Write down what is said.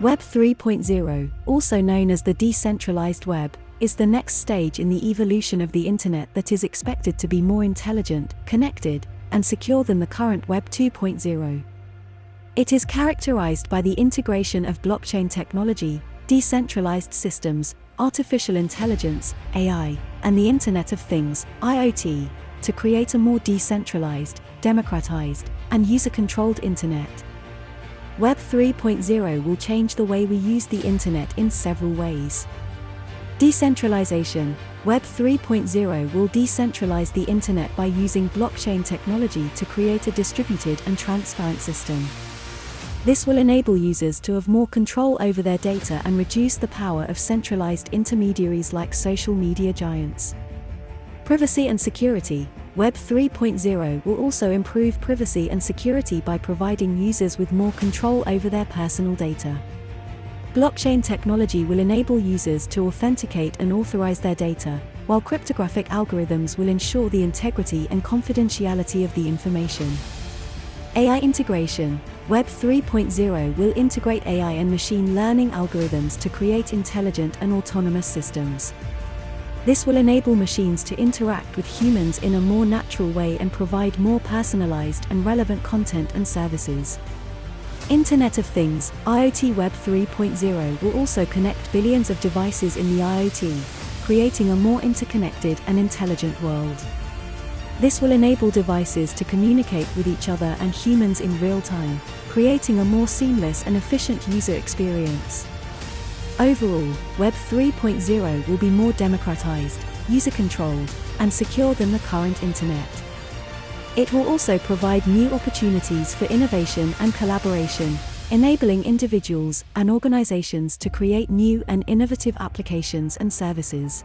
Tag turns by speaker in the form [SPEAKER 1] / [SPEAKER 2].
[SPEAKER 1] Web 3.0, also known as the decentralized web, is the next stage in the evolution of the Internet that is expected to be more intelligent, connected, and secure than the current Web 2.0. It is characterized by the integration of blockchain technology, decentralized systems, artificial intelligence, AI, and the Internet of Things, IoT, to create a more decentralized, democratized, and user-controlled Internet. Web 3.0 will change the way we use the Internet in several ways. Decentralization. Web 3.0 will decentralize the Internet by using blockchain technology to create a distributed and transparent system. This will enable users to have more control over their data and reduce the power of centralized intermediaries like social media giants. Privacy and security. Web 3.0 will also improve privacy and security by providing users with more control over their personal data. Blockchain technology will enable users to authenticate and authorize their data, while cryptographic algorithms will ensure the integrity and confidentiality of the information. AI integration. Web 3.0 will integrate AI and machine learning algorithms to create intelligent and autonomous systems. This will enable machines to interact with humans in a more natural way and provide more personalized and relevant content and services. Internet of Things, IoT. Web 3.0 will also connect billions of devices in the IoT, creating a more interconnected and intelligent world. This will enable devices to communicate with each other and humans in real time, creating a more seamless and efficient user experience. Overall, Web 3.0 will be more democratized, user-controlled, and secure than the current Internet. It will also provide new opportunities for innovation and collaboration, enabling individuals and organizations to create new and innovative applications and services.